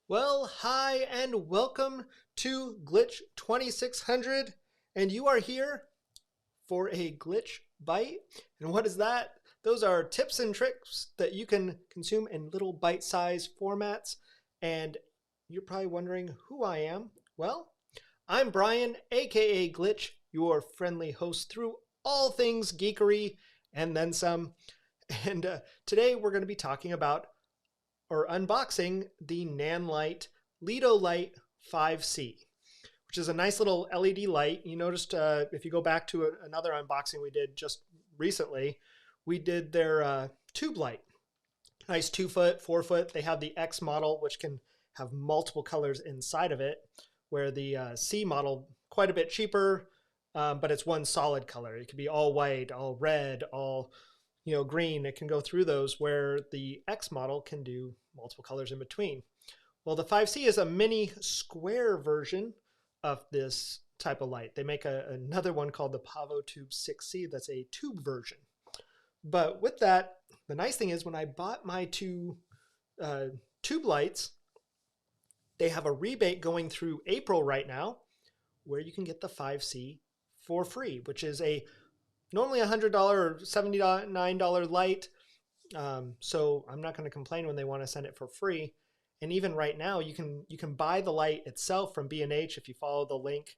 Well, hi and welcome to Glitch 2600, and you are here for a Glitch Byte. And what is that? Those are tips and tricks that you can consume in little bite-sized formats. And you're probably wondering who I am. Well, I'm Brian, aka Glitch, your friendly host through all things geekery and then some. And today we're going to be talking about or unboxing the Nanlite LitoLite 5C, which is a nice little LED light. You noticed if you go back to another unboxing we did just recently, we did their tube light. Nice 2 foot, 4 foot. They have the X model, which can have multiple colors inside of it, where the C model, quite a bit cheaper, but it's one solid color. It could be all white, all red, all green. It can go through those, where the X model can do multiple colors in between. Well, the 5C is a mini square version of this type of light. They make another one called the Pavo Tube 6C that's a tube version. But with that, the nice thing is when I bought my two tube lights, they have a rebate going through April right now where you can get the 5C for free, which is normally $100 or $79 light. So I'm not going to complain when they want to send it for free. And even right now, you can buy the light itself from B&H. If you follow the link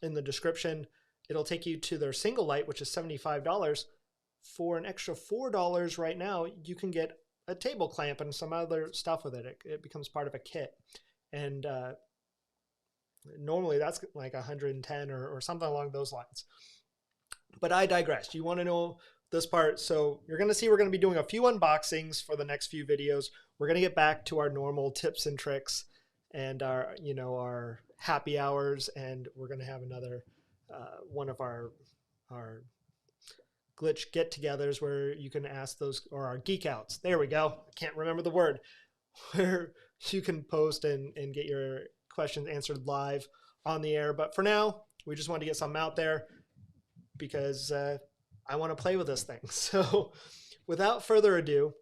in the description, it'll take you to their single light, which is $75. For an extra $4 right now, you can get a table clamp and some other stuff with it. It becomes part of a kit. And normally that's like $110 or something along those lines. But I digress. You want to know this part. So you're going to see we're going to be doing a few unboxings for the next few videos. We're going to get back to our normal tips and tricks and our happy hours. And we're going to have another one of our Glitch get-togethers where you can ask those, or our geek outs. There we go. I can't remember the word. Where you can post and get your questions answered live on the air. But for now, we just want to get something out there, because I want to play with this thing. So without further ado,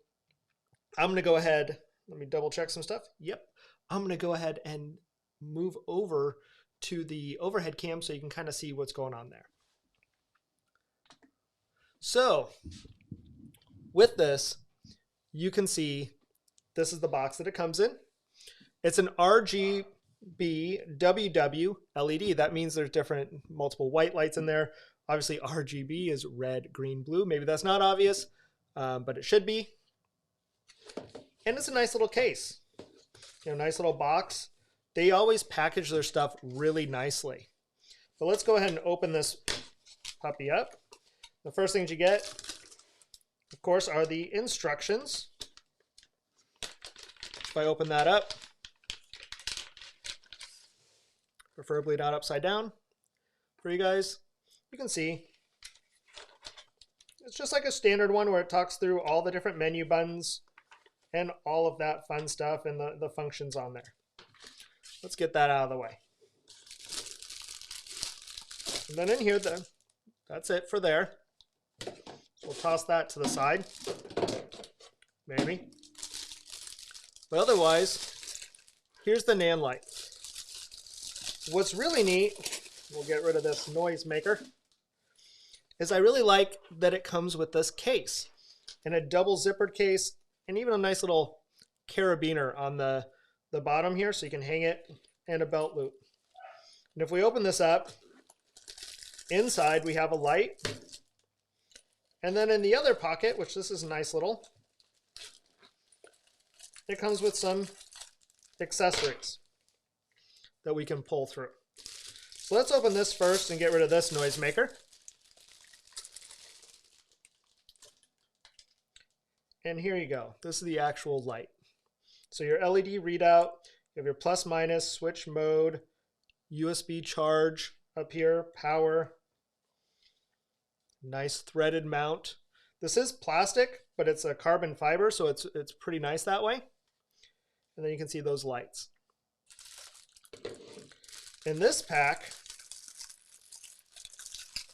I'm going to go ahead. Let me double check some stuff. Yep. I'm going to go ahead and move over to the overhead cam so you can kind of see what's going on there. So with this, you can see this is the box that it comes in. It's an RGBWW LED. That means there's multiple white lights in there. Obviously, RGB is red, green, blue. Maybe that's not obvious, but it should be. And it's a nice little case. Nice little box. They always package their stuff really nicely. But let's go ahead and open this puppy up. The first things you get, of course, are the instructions. If I open that up, preferably not upside down for you guys, you can see it's just like a standard one where it talks through all the different menu buttons and all of that fun stuff and the functions on there. Let's get that out of the way. And then in here, that's it for there. So we'll toss that to the side, maybe. But otherwise, here's the Nanlite. What's really neat, we'll get rid of this noise maker, is I really like that it comes with this case, and a double zippered case, and even a nice little carabiner on the bottom here, so you can hang it, and a belt loop. And if we open this up, inside we have a light, and then in the other pocket, which this is nice little, it comes with some accessories that we can pull through. So let's open this first and get rid of this noisemaker. And here you go. This is the actual light. So your LED readout, you have your plus minus, switch mode, USB charge up here, power, nice threaded mount. This is plastic, but it's a carbon fiber, so it's pretty nice that way. And then you can see those lights. In this pack,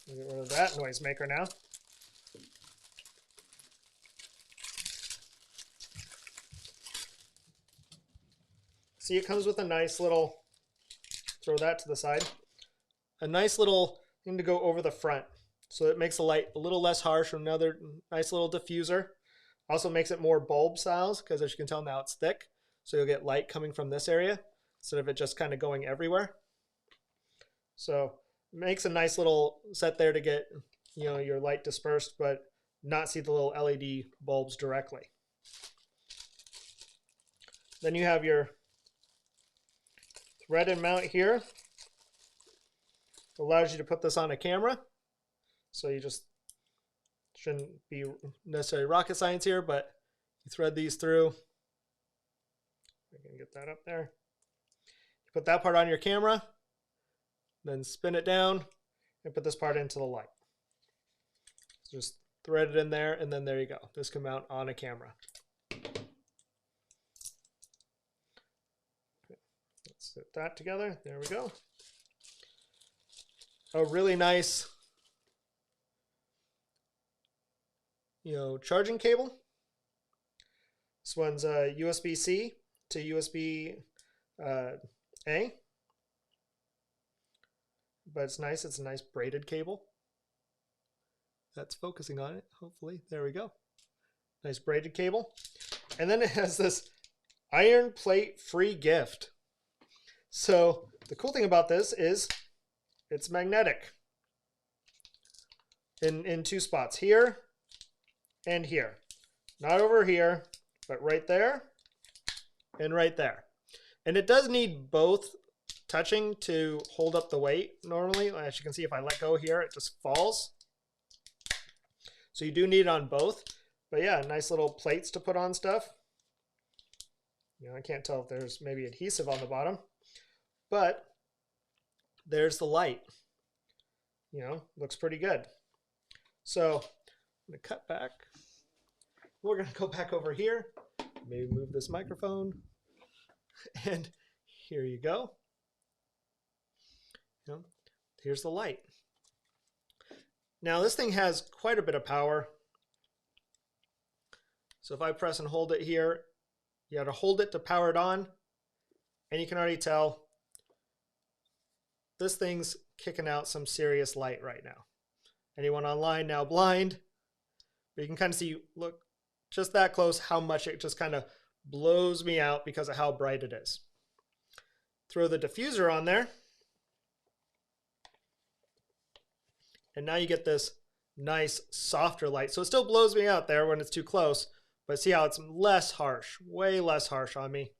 get rid of that noisemaker now. See, it comes with a nice little, throw that to the side, a nice little thing to go over the front. So it makes the light a little less harsh. Another nice little diffuser. Also makes it more bulb styles because as you can tell now it's thick. So you'll get light coming from this area instead of it just kind of going everywhere. So it makes a nice little set there to get, you know, your light dispersed but not see the little LED bulbs directly. Then you have your threaded mount here. It allows you to put this on a camera. So you just shouldn't be necessarily rocket science here, but you thread these through. I can get that up there. You put that part on your camera, then spin it down and put this part into the light. So just thread it in there, and then there you go. This can mount on a camera. Let's put that together. There we go. A really nice, you know, charging cable. This one's a USB-C to USB-A. But it's nice. It's a nice braided cable. That's focusing on it, hopefully. There we go. Nice braided cable. And then it has this iron plate free gift. So the cool thing about this is it's magnetic in two spots, here and here. Not over here, but right there and right there. And it does need both touching to hold up the weight normally. As you can see, if I let go here, it just falls. So you do need it on both. But yeah, nice little plates to put on stuff. You know, I can't tell if there's maybe adhesive on the bottom, but there's the light. You know, looks pretty good. So I'm going to cut back. We're going to go back over here. Maybe move this microphone. And here you go. You know, here's the light. Now this thing has quite a bit of power. So if I press and hold it here, you got to hold it to power it on. And you can already tell this thing's kicking out some serious light right now. Anyone online now blind, but you can kind of see, look, just that close, how much it just kind of blows me out because of how bright it is. Throw the diffuser on there. And now you get this nice, softer light. So it still blows me out there when it's too close, but see how it's less harsh, way less harsh on me.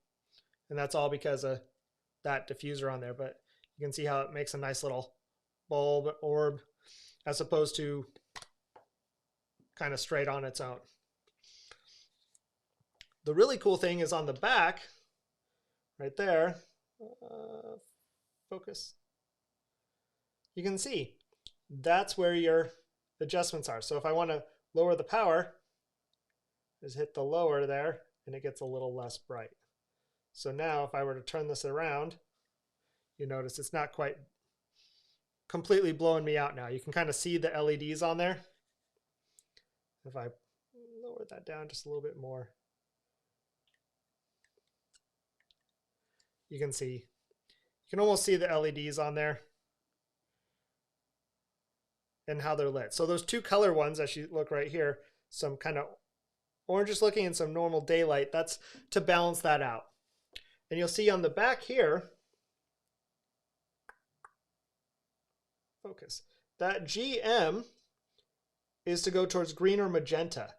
And that's all because of that diffuser on there. But you can see how it makes a nice little bulb orb as opposed to kind of straight on its own. The really cool thing is on the back, right there, focus, you can see that's where your adjustments are. So if I want to lower the power, just hit the lower there and it gets a little less bright. So now if I were to turn this around, you notice it's not quite completely blowing me out now. You can kind of see the LEDs on there. If I lower that down just a little bit more, you can see, you can almost see the LEDs on there and how they're lit. So those two color ones, as you look right here, some kind of orangish looking and some normal daylight, that's to balance that out. And you'll see on the back here, focus, that GM is to go towards green or magenta.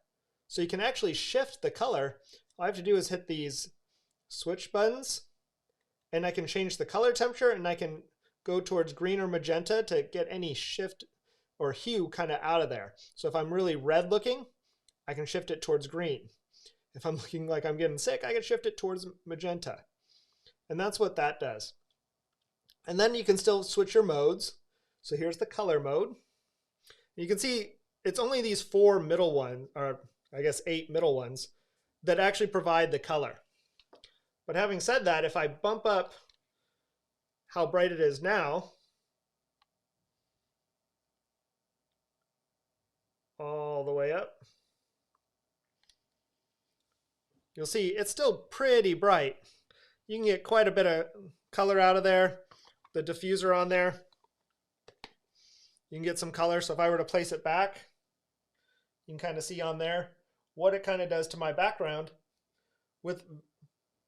So you can actually shift the color. All I have to do is hit these switch buttons and I can change the color temperature and I can go towards green or magenta to get any shift or hue kind of out of there. So if I'm really red looking, I can shift it towards green. If I'm looking like I'm getting sick, I can shift it towards magenta. And that's what that does. And then you can still switch your modes. So here's the color mode. You can see it's only these 4 middle ones, or I guess 8 middle ones, that actually provide the color. But having said that, if I bump up how bright it is now, all the way up, you'll see it's still pretty bright. you can get quite a bit of color out of there. The diffuser on there, you can get some color. So if I were to place it back, you can kind of see on there what it kind of does to my background with,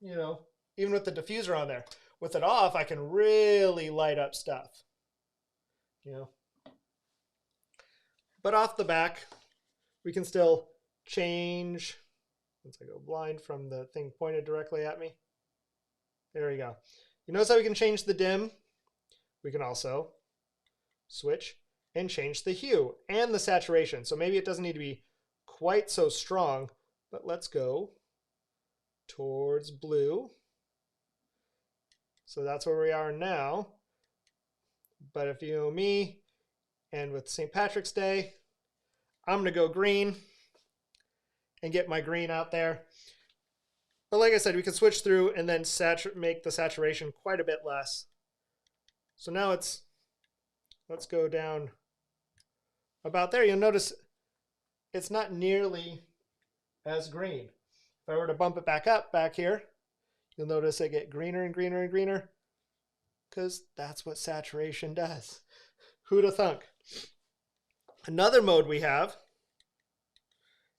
you know, even with the diffuser on there. With it off, I can really light up stuff, you know. But off the back, we can still change. Once I go blind from the thing pointed directly at me. There we go. You notice how we can change the dim? We can also switch and change the hue and the saturation. So maybe it doesn't need to be quite so strong, but let's go towards blue. So that's where we are now. But if you know me, and with St. Patrick's Day, I'm gonna go green and get my green out there. But like I said, we can switch through and then make the saturation quite a bit less. So now let's go down about there. You'll notice it's not nearly as green. If I were to bump it back up back here, you'll notice it get greener and greener and greener, because that's what saturation does. Who'da thunk? Another mode we have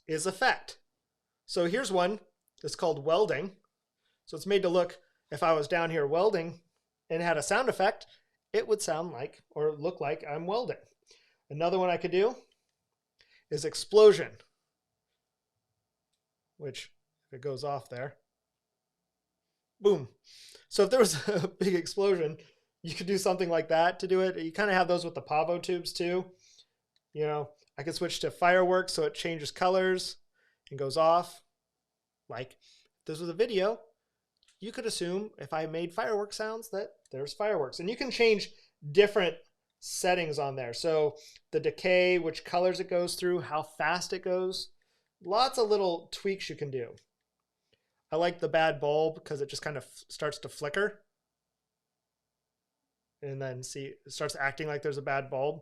is effect. So here's one that's called welding. So it's made to look, if I was down here welding and had a sound effect, it would sound like or look like I'm welding. Another one I could do is explosion, which if it goes off there, boom. So if there was a big explosion, you could do something like that to do it. You kind of have those with the Pavo tubes too. You know, I could switch to fireworks so it changes colors and goes off. Like if this was a video, you could assume if I made firework sounds that there's fireworks. And you can change different settings on there. So the decay, which colors it goes through, how fast it goes. Lots of little tweaks you can do. I like the bad bulb because it just kind of starts to flicker. And then see, it starts acting like there's a bad bulb.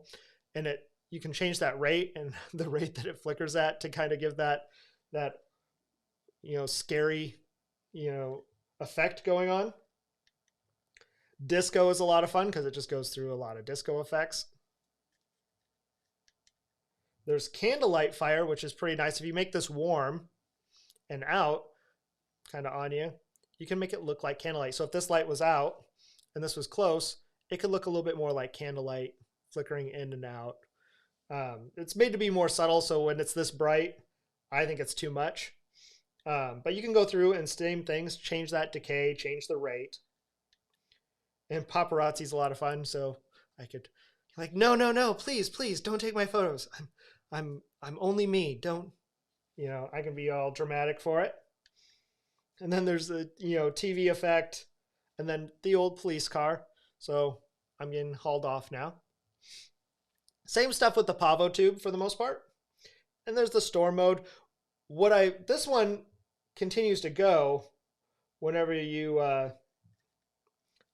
And you can change that rate and the rate that it flickers at to kind of give that you know, scary, you know, effect going on. Disco is a lot of fun because it just goes through a lot of disco effects. There's candlelight fire, which is pretty nice. If you make this warm and out, kind of on you, you can make it look like candlelight. So if this light was out and this was close, it could look a little bit more like candlelight flickering in and out. It's made to be more subtle, so when it's this bright, I think it's too much. But you can go through and same things, change that decay, change the rate. And paparazzi is a lot of fun, so I could like, no, please, don't take my photos. I'm only me. Don't, you know, I can be all dramatic for it. And then there's the, you know, TV effect, and then the old police car. So I'm getting hauled off now. Same stuff with the Pavo tube for the most part. And there's the storm mode. This one continues to go whenever you,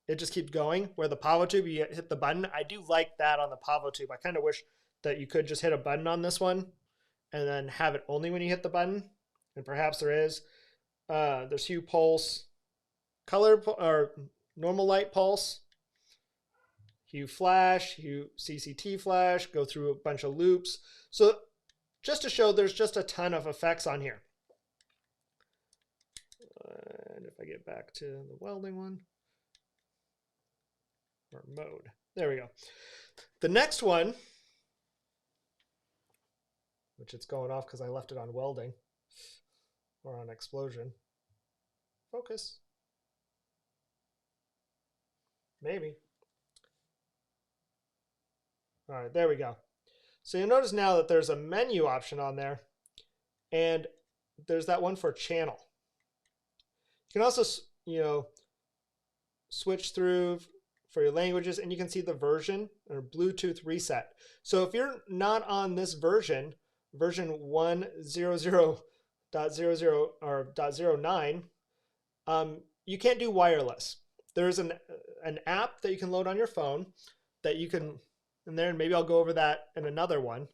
it just keeps going. Where the Pavo tube, you hit the button. I do like that on the Pavo tube. I kind of wish that you could just hit a button on this one and then have it only when you hit the button. And perhaps there is. There's hue pulse, color or normal light pulse, hue flash, hue CCT flash, go through a bunch of loops. So just to show there's just a ton of effects on here. And if I get back to the welding one, or mode, there we go. The next one, which it's going off because I left it on welding or on explosion. Focus. Maybe. All right, there we go. So you'll notice now that there's a menu option on there, and there's that one for channel. You can also, you know, switch through for your languages, and you can see the version or Bluetooth reset. So if you're not on this version, version 100.00 or .09, you can't do wireless. There's an app that you can load on your phone that you can, and maybe I'll go over that in another one,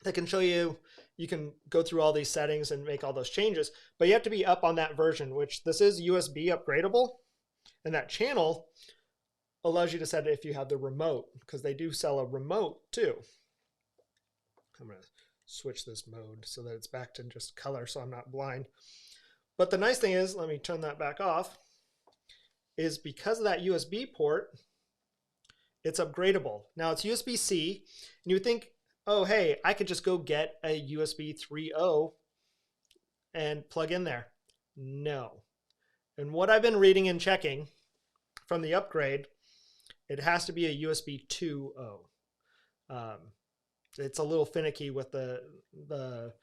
that can show you you can go through all these settings and make all those changes, but you have to be up on that version, which this is USB upgradable. And that channel allows you to set it if you have the remote, because they do sell a remote too. I'm going to switch this mode so that it's back to just color so I'm not blind. But the nice thing is, let me turn that back off, is because of that USB port, it's upgradable. Now it's USB-C, and you would think, oh, hey, I could just go get a USB 3.0 and plug in there. No. And what I've been reading and checking from the upgrade, it has to be a USB 2.0. It's a little finicky with the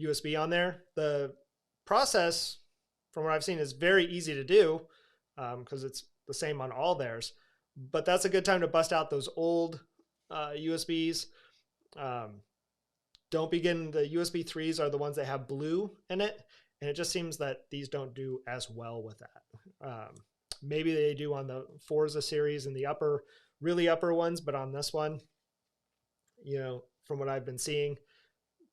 USB on there. The process, from what I've seen, is very easy to do because it's the same on all theirs. But that's a good time to bust out those old USBs. Don't begin, the USB 3s are the ones that have blue in it. And it just seems that these don't do as well with that. Maybe they do on the Forza series and the upper, really upper ones, but on this one, you know, from what I've been seeing,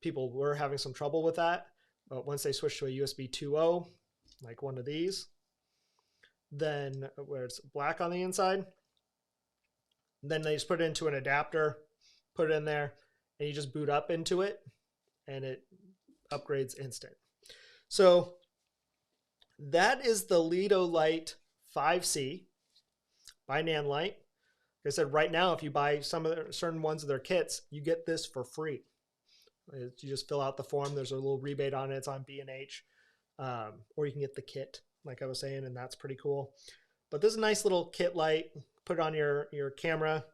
people were having some trouble with that. But once they switch to a USB 2.0, like one of these, then where it's black on the inside, then they just put it into an adapter, put it in there, and you just boot up into it, and it upgrades instant. So that is the LitoLite 5C by Nanlite. Like I said, right now, if you buy some of the certain ones of their kits, you get this for free. You just fill out the form. There's a little rebate on it. It's on B&H. Or you can get the kit, like I was saying, and that's pretty cool. But this is a nice little kit light. Put it on your camera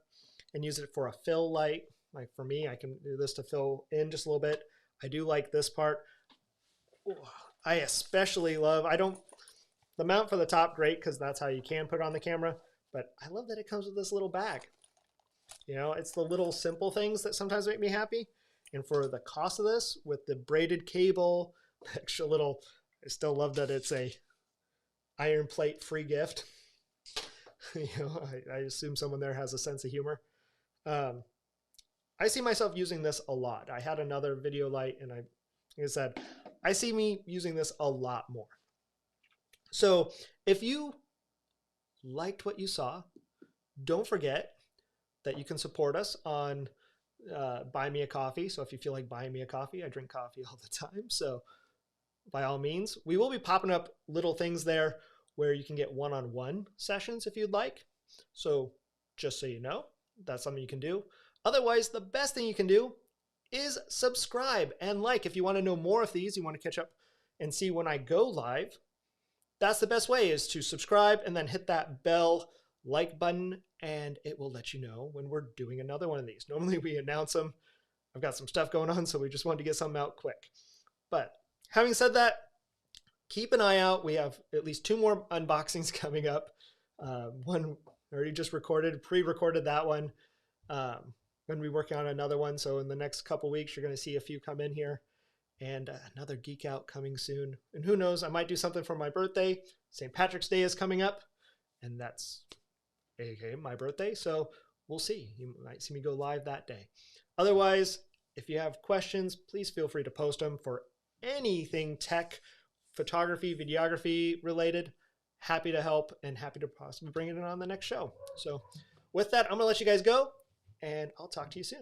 and use it for a fill light. Like for me, I can do this to fill in just a little bit. I do like this part. I especially love, the mount for the top, great, because that's how you can put it on the camera. But I love that it comes with this little bag. You know, it's the little simple things that sometimes make me happy. And for the cost of this, with the braided cable, the extra little, I still love that it's a iron plate free gift. You know, I assume someone there has a sense of humor. I see myself using this a lot. I had another video light, and like I said, I see me using this a lot more. So if you liked what you saw, don't forget that you can support us on Buy Me a Coffee. So if you feel like buying me a coffee, I drink coffee all the time. So by all means, we will be popping up little things there where you can get one-on-one sessions if you'd like. So just so you know, that's something you can do. Otherwise, the best thing you can do is subscribe and like. If you want to know more of these, you want to catch up and see when I go live, that's the best way, is to subscribe and then hit that bell like button, and it will let you know when we're doing another one of these. Normally we announce them. I've got some stuff going on, so we just wanted to get something out quick. But having said that, keep an eye out. We have at least 2 more unboxings coming up. One already just recorded, pre-recorded that one. Going to be working on another one, so in the next couple weeks you're going to see a few come in here. And another Geek Out coming soon. And who knows, I might do something for my birthday. St. Patrick's Day is coming up, and that's aka my birthday. So we'll see. You might see me go live that day. Otherwise, if you have questions, please feel free to post them for anything tech, photography, videography related. Happy to help and happy to possibly bring it in on the next show. So with that, I'm going to let you guys go, and I'll talk to you soon.